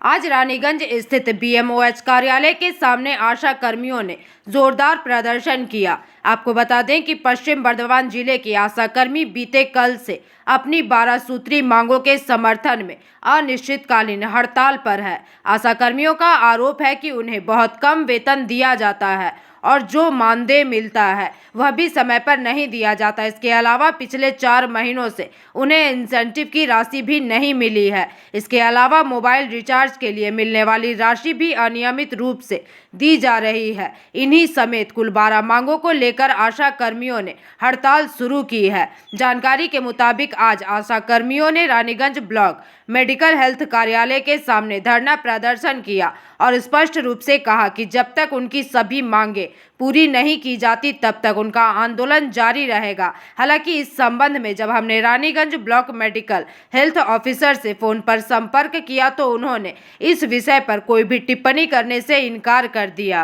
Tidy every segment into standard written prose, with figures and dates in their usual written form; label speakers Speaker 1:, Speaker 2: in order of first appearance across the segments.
Speaker 1: आज रानीगंज स्थित बीएमओएच कार्यालय के सामने आशा कर्मियों ने जोरदार प्रदर्शन किया। आपको बता दें कि पश्चिम बर्धमान जिले की आशा कर्मी बीते कल से अपनी 12 सूत्री मांगों के समर्थन में अनिश्चितकालीन हड़ताल पर है। आशा कर्मियों का आरोप है कि उन्हें बहुत कम वेतन दिया जाता है और जो मानदेय मिलता है वह भी समय पर नहीं दिया जाता। इसके अलावा पिछले 4 महीनों से उन्हें इंसेंटिव की राशि भी नहीं मिली है। इसके अलावा मोबाइल रिचार्ज के लिए मिलने वाली राशि भी अनियमित रूप से दी जा रही है। इन्हीं समेत कुल 12 मांगों को लेकर आशा कर्मियों ने हड़ताल शुरू की है। जानकारी के मुताबिक आज आशा कर्मियों ने रानीगंज ब्लॉक मेडिकल हेल्थ कार्यालय के सामने धरना प्रदर्शन किया और स्पष्ट रूप से कहा कि जब तक उनकी सभी मांगे पूरी नहीं की जाती तब तक उनका आंदोलन जारी रहेगा। हालांकि इस संबंध में जब हमने Raniganj block medical health officer से फोन पर संपर्क किया तो उन्होंने इस विषय पर कोई भी टिप्पणी करने से इनकार कर दिया।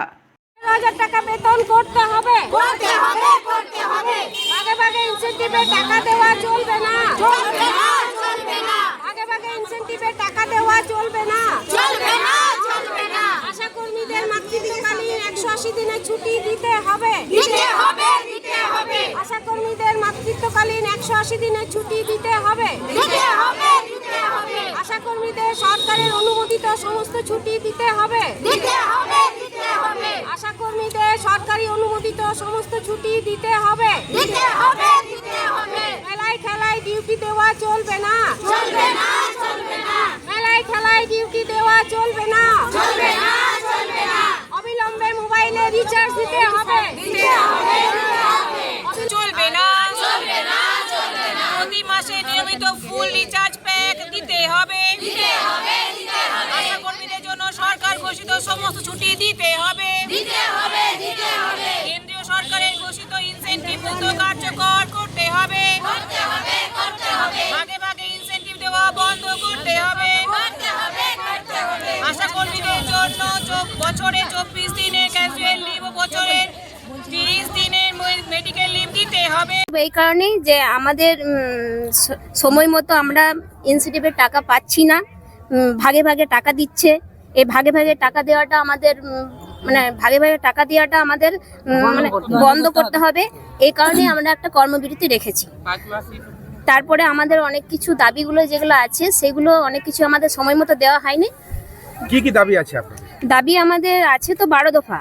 Speaker 2: 1000 টাকা বেতন করতে হবে ভাগে ভাগে ইনসেনটিভে টাকা দেওয়া চলবে না ভাগে ভাগে ইনসেনটিভে টাকা দেওয়া চলবে না আশা কর্মীদের মাতৃত্বকালীন 180 দিনের ছুটি দিতে হবে আশা কর্মীদের মাতৃত্বকালীন 180 দিনের ছুটি দিতে হবে আশা কর্মীদের সরকারের অনুমোদিত সমস্ত ছুটি দিতে হবে আশা কর্মীদের সরকারি অনুমোদিত সমস্ত ছুটি দিতে হবে মেলায় খেলায় ডিউটি দেওয়া চলবে না মেলায় খেলায় ডিউটি দেওয়া চলবে না অবিলম্বে মোবাইলে রিচার্জ দিতে হবে
Speaker 3: চলবে না প্রতি মাসে নিয়মিত ফুল রিচার্জ প্যাক দিতে হবে আশা কর্মীদের জন্য সরকার ঘোষিত সমস্ত ছুটি দিতে হবে কেন্দ্রীয় সরকারের ঘোষিত ইনসেনটিভ মুক্ত কার্যকর করতে হবে ভাগে ভাগে ইনসেনটিভ দেওয়া বন্ধ করতে হবে আশা কর্মীদের জন্য বছরে 24 দিনের ক্যাজুয়াল লিভ ও বছরের 30 দিনের মেডিকেল লিভ দিতে হবে।
Speaker 4: এই কারণেই যে আমাদের সময় মতো আমরা ইনসেনটিভের টাকা পাচ্ছি না, ভাগে ভাগে টাকা দিচ্ছে। এই ভাগে ভাগে টাকা দেওয়াটা আমাদের ভাগে ভাগে টাকা দেওয়াটা আমাদের বন্ধ করতে হবে। এই কারণে আমরা একটা কর্মবিরতি রেখেছি। তারপরে আমাদের অনেক কিছু দাবিগুলো যেগুলো আছে সেগুলো অনেক কিছু আমাদের সময় মতো দেওয়া হয়নি।
Speaker 5: কি কি দাবি আছে আপনাদের?
Speaker 4: দাবি আমাদের আছে তো 12 দফা।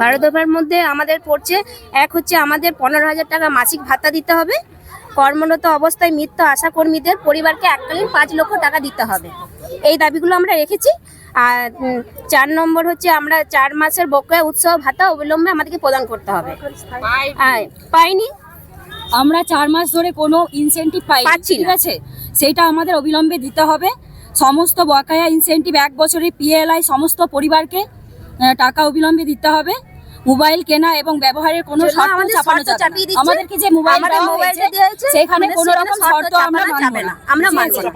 Speaker 4: 12 দফার মধ্যে আমাদের পড়ছে, এক হচ্ছে আমাদের 15,000 টাকা মাসিক ভাতা দিতে হবে। কর্মরত অবস্থায় মৃত আশা কর্মীদের পরিবারকে এককালীন 5 লক্ষ টাকা দিতে হবে। এই দাবিগুলো আমরা রেখেছি। আর 4 নম্বর হচ্ছে আমরা 4 মাসের বকেয়া উৎসব ভাতা অবিলম্বে আমাদেরকে প্রদান করতে হবে। পাইনি,
Speaker 6: আমরা 4 মাস ধরে কোনো ইনসেনটিভ পাচ্ছি ঠিক আছে, সেইটা আমাদের অবিলম্বে দিতে হবে। সমস্ত বকেয়া ইনসেনটিভ 1 বছরের পিএলআই সমস্ত পরিবারকে টাকা অবিলম্বে দিতে হবে। মোবাইল কেনা এবং ব্যবহারের কোনো শর্ত চাপানো যাবে না। আমাদেরকে যে মোবাইল দিয়েছে সেখানে কোনো রকম শর্ত আমরা মানব না।
Speaker 4: আমরা মানব না।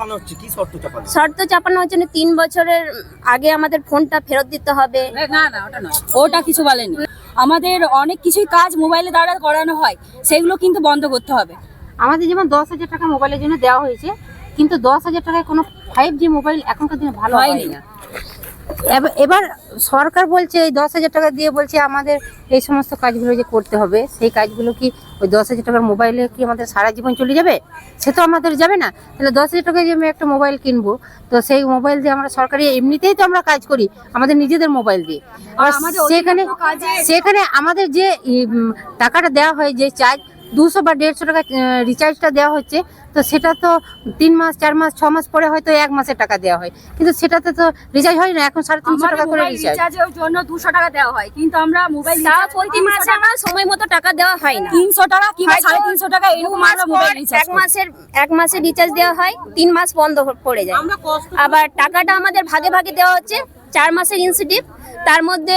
Speaker 4: শর্ত চাপানো হচ্ছে না 3 বছরের আগে আমাদের ফোনটা ফেরত দিতে হবে।
Speaker 6: না ওটা নয়, ওটা কিছু বলেনি। আমাদের অনেক কিছুই কাজ মোবাইলের দ্বারা করানো হয়, সেগুলো কিন্তু বন্ধ করতে হবে।
Speaker 7: আমাদের যেমন 10,000 টাকা মোবাইলের জন্য দেওয়া হয়েছে, কিন্তু 10,000 টাকায় কোনো 5G মোবাইল এখনকার দিনে ভালো হয়নি। এবার সরকার বলছে এই 10,000 টাকা দিয়ে বলছে আমাদের এই সমস্ত কাজগুলো যে করতে হবে, সেই কাজগুলো কি ওই 10,000 টাকার মোবাইলে কি আমাদের সারা জীবন চলে যাবে? সে তো আমাদের যাবে না। তাহলে 10,000 টাকায় যে আমি একটা মোবাইল কিনবো, তো সেই মোবাইল দিয়ে আমরা সরকারি এমনিতেই তো আমরা কাজ করি আমাদের নিজেদের মোবাইল দিয়ে। আর সেখানে আমাদের যে টাকাটা দেওয়া হয়, যে চার্জ 200 বা 150 টাকা রিচার্জটা দেওয়া হচ্ছে, তো সেটা তো 3 মাস 4 মাস 6 মাস পরে হয়তো 1 মাসের টাকা দেওয়া হয়, কিন্তু সেটাতে তো রিচার্জ হয় না। এখন 350 টাকা করে
Speaker 6: রিচার্জের জন্য 200 টাকা দেওয়া হয়, কিন্তু আমরা মোবাইল
Speaker 4: প্রতি মাসে আমরা সময় মতো টাকা দেওয়া হয় না।
Speaker 6: 300 টাকা কিংবা 350 টাকা এরকম আমরা মোবাইল রিচার্জ
Speaker 4: এক মাসের রিচার্জ দেওয়া হয়, 3 মাস বন্ধ পড়ে যায়। আবার টাকাটা আমাদের ভাগে ভাগে দেওয়া হচ্ছে। 4 মাসের ইনসেনটিভ, তার মধ্যে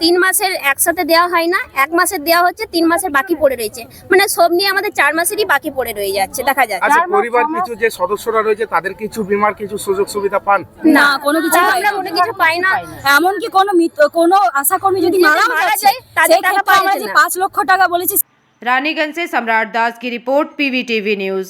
Speaker 4: 3 মাসের একসাথে দেওয়া হয় না, 1 মাসের দেওয়া হচ্ছে, 3 মাসের বাকি পড়ে রয়েছে। মানে সব নিয়ে আমাদের 4 মাসেরই বাকি পড়ে রয়ে যাচ্ছে, দেখা যাচ্ছে।
Speaker 5: আচ্ছা, পরিবার কিছু যে সদস্যরা রয়েছে তাদের কিছু বীমার কিছু সুযোগ সুবিধা পান
Speaker 4: না? কোনো কিছু পাই না।
Speaker 6: এমনকি কোনো আশাকর্মী যদি মারা যায় তাদের টাকা পাওয়া যায় 5 লক্ষ টাকা বলেছে।
Speaker 1: रानीगंज से सम्राट दास की रिपोर्ट, पीवीटीवी न्यूज।